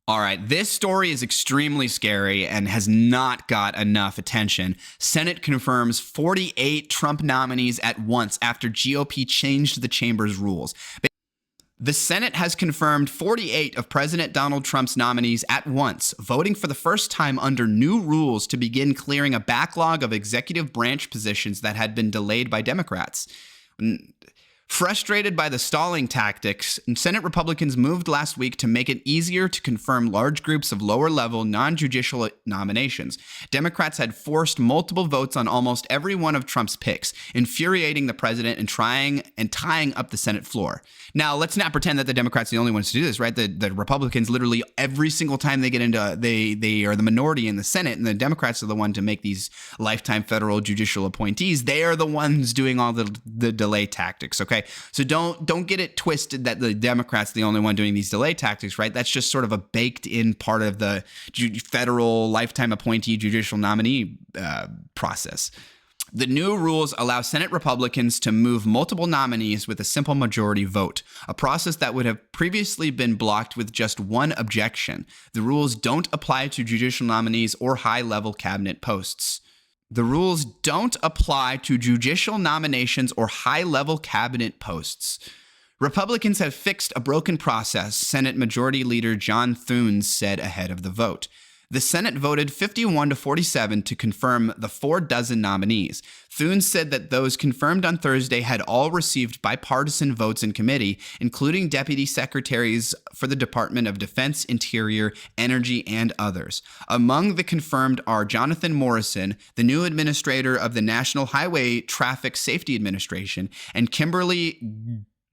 All right, this story is extremely scary and has not got enough attention. Senate confirms 48 Trump nominees at once after GOP changed the chamber's rules. The Senate has confirmed 48 of President Donald Trump's nominees at once, voting for the first time under new rules to begin clearing a backlog of executive branch positions that had been delayed by Democrats. Frustrated by the stalling tactics, Senate Republicans moved last week to make it easier to confirm large groups of lower-level, non-judicial nominations. Democrats had forced multiple votes on almost every one of Trump's picks, infuriating the president and tying up the Senate floor. Now, let's not pretend that the Democrats are the only ones to do this, right? The Republicans, literally every single time they get into, they are the minority in the Senate, and the Democrats are the one to make these lifetime federal judicial appointees. They are the ones doing all the delay tactics, okay? So don't get it twisted that the Democrats are the only one doing these delay tactics, right? That's just sort of a baked-in part of the federal lifetime appointee judicial nominee process. The new rules allow Senate Republicans to move multiple nominees with a simple majority vote, a process that would have previously been blocked with just one objection. The rules don't apply to judicial nominees or high-level cabinet posts. The rules don't apply to judicial nominations or high-level cabinet posts. Republicans have fixed a broken process, Senate Majority Leader John Thune said ahead of the vote. The Senate voted 51-47 to confirm the 4 dozen nominees. Thune said that those confirmed on Thursday had all received bipartisan votes in committee, including deputy secretaries for the Department of Defense, Interior, Energy, and others. Among the confirmed are Jonathan Morrison, the new administrator of the National Highway Traffic Safety Administration, and Kimberly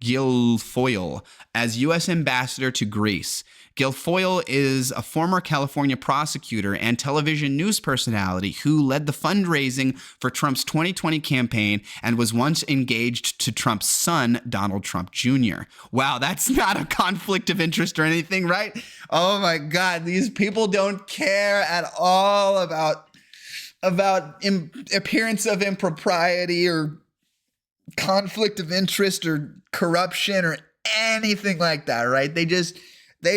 Guilfoyle as U.S. ambassador to Greece. Guilfoyle is a former California prosecutor and television news personality who led the fundraising for Trump's 2020 campaign and was once engaged to Trump's son, Donald Trump Jr. Wow, that's not a conflict of interest or anything, right? Oh my God, these people don't care at all about appearance of impropriety or conflict of interest or corruption or anything like that, right? They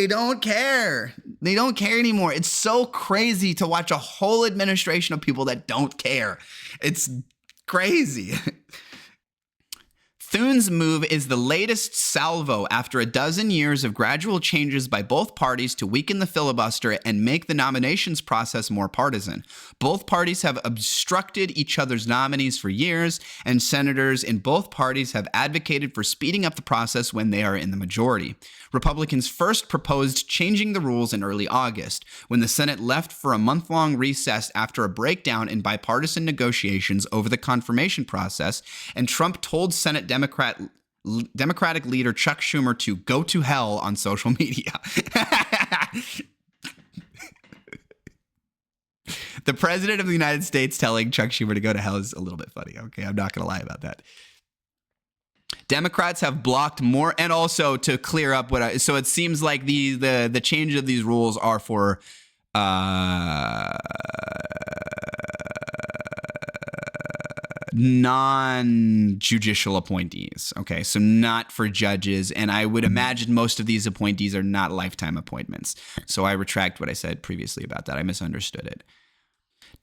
don't care. They don't care anymore. It's so crazy to watch a whole administration of people that don't care. It's crazy. Thune's move is the latest salvo after a dozen years of gradual changes by both parties to weaken the filibuster and make the nominations process more partisan. Both parties have obstructed each other's nominees for years, and senators in both parties have advocated for speeding up the process when they are in the majority. Republicans first proposed changing the rules in early August, when the Senate left for a month-long recess after a breakdown in bipartisan negotiations over the confirmation process, and Trump told Senate Democratic leader Chuck Schumer to go to hell on social media. The president of the United States telling Chuck Schumer to go to hell is a little bit funny. Okay, I'm not going to lie about that. Democrats have blocked more, and also to clear up so it seems like the change of these rules are for non-judicial appointees. Okay, so not for judges, and I would imagine most of these appointees are not lifetime appointments. So I retract what I said previously about that. I misunderstood it.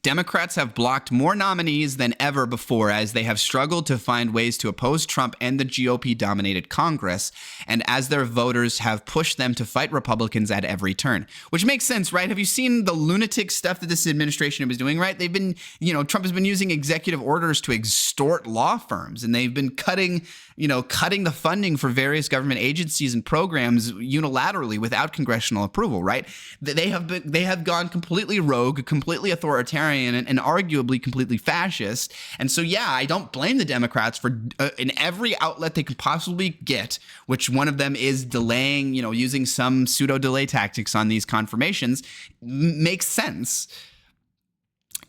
Democrats have blocked more nominees than ever before as they have struggled to find ways to oppose Trump and the GOP-dominated Congress, and as their voters have pushed them to fight Republicans at every turn. Which makes sense, right? Have you seen the lunatic stuff that this administration is doing, right? They've been, Trump has been using executive orders to extort law firms, and they've been cutting the funding for various government agencies and programs unilaterally without congressional approval, right? They have gone completely rogue, completely authoritarian, and arguably completely fascist. And so, yeah, I don't blame the Democrats for in every outlet they could possibly get, which one of them is delaying, using some pseudo delay tactics on these confirmations, makes sense.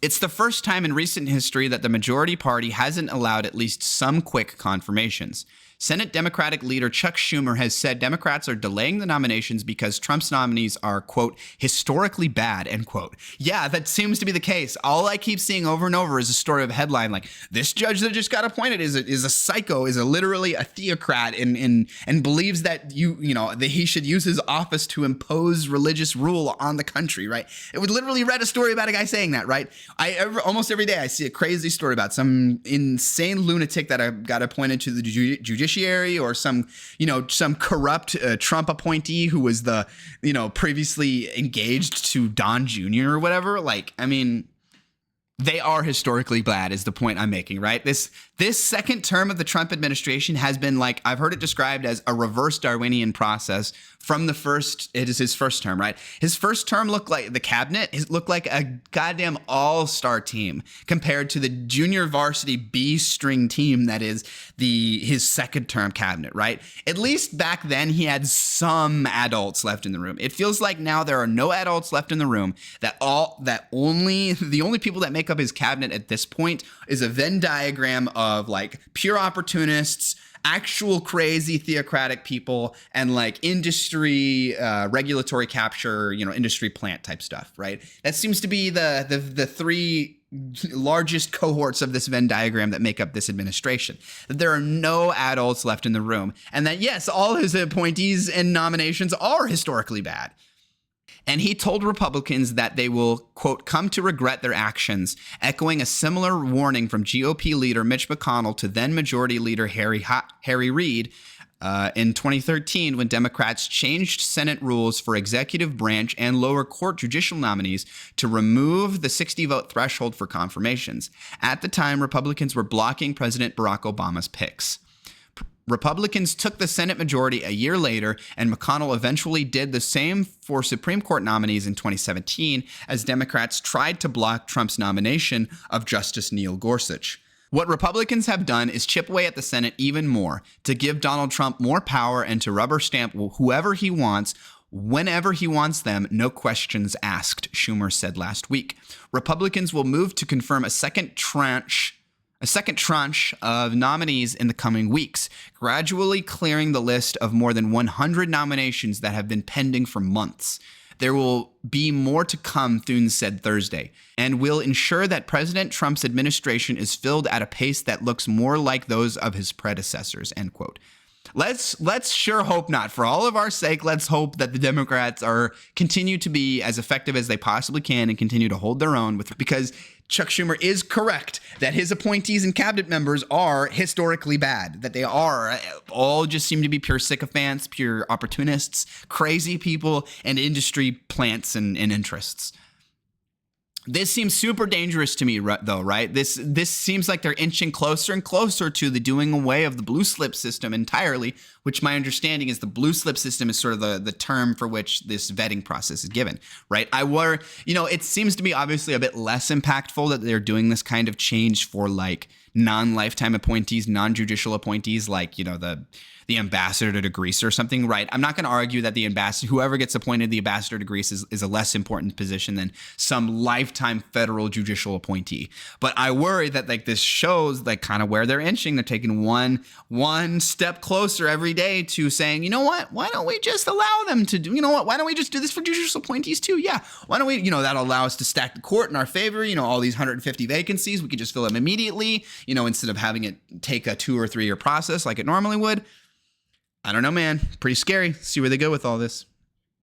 It's the first time in recent history that the majority party hasn't allowed at least some quick confirmations. Senate Democratic leader Chuck Schumer has said Democrats are delaying the nominations because Trump's nominees are, quote, historically bad, end quote. Yeah, that seems to be the case. All I keep seeing over and over is a story of a headline like, this judge that just got appointed is a psycho, is literally a theocrat, and believes that that he should use his office to impose religious rule on the country, right? It would literally read a story about a guy saying that, right? Almost every day I see a crazy story about some insane lunatic that got appointed to the judiciary, or some corrupt Trump appointee who was the previously engaged to Don Jr. or whatever. Like, I mean, they are historically bad is the point I'm making, right? This second term of the Trump administration has been, like, I've heard it described as a reverse Darwinian process from the first. It is his first term, right? His first term looked like the cabinet. It looked like a goddamn all-star team compared to the junior varsity B string team that is his second term cabinet, right? At least back then he had some adults left in the room. It feels like now there are no adults left in the room. The only people that make up his cabinet at this point is a Venn diagram of like pure opportunists, actual crazy theocratic people, and like industry regulatory capture, industry plant type stuff, right? That seems to be the three largest cohorts of this Venn diagram that make up this administration. That there are no adults left in the room, and that yes, all his appointees and nominations are historically bad. And he told Republicans that they will, quote, come to regret their actions, echoing a similar warning from GOP leader Mitch McConnell to then Majority Leader Harry Reid in 2013 when Democrats changed Senate rules for executive branch and lower court judicial nominees to remove the 60-vote threshold for confirmations. At the time, Republicans were blocking President Barack Obama's picks. Republicans took the Senate majority a year later, and McConnell eventually did the same for Supreme Court nominees in 2017 as Democrats tried to block Trump's nomination of Justice Neil Gorsuch. What Republicans have done is chip away at the Senate even more to give Donald Trump more power and to rubber stamp whoever he wants, whenever he wants them, no questions asked, Schumer said last week. Republicans will move to confirm a second tranche of nominees in the coming weeks, gradually clearing the list of more than 100 nominations that have been pending for months. There will be more to come, Thune said Thursday, and will ensure that President Trump's administration is filled at a pace that looks more like those of his predecessors, end quote. Let's sure hope not. For all of our sake, let's hope that the Democrats continue to be as effective as they possibly can and continue to hold their own because Chuck Schumer is correct that his appointees and cabinet members are historically bad, that they are all just seem to be pure sycophants, pure opportunists, crazy people, and industry plants and interests. This seems super dangerous to me, though, right? This seems like they're inching closer and closer to the doing away of the blue slip system entirely, which my understanding is the blue slip system is sort of the term for which this vetting process is given, right? It seems to be obviously a bit less impactful that they're doing this kind of change for like non-lifetime appointees, non-judicial appointees, like, the ambassador to Greece or something, right? I'm not going to argue that the ambassador, whoever gets appointed the ambassador to Greece is a less important position than some lifetime federal judicial appointee. But I worry that like this shows like kind of where they're inching. They're taking one step closer every day to saying, you know what? Why don't we just allow them to do, why don't we just do this for judicial appointees too? Yeah. Why don't we, that'll allow us to stack the court in our favor. All these 150 vacancies, we could just fill them immediately, instead of having it take a 2 or 3 year process like it normally would. I don't know, man. Pretty scary. See where they go with all this.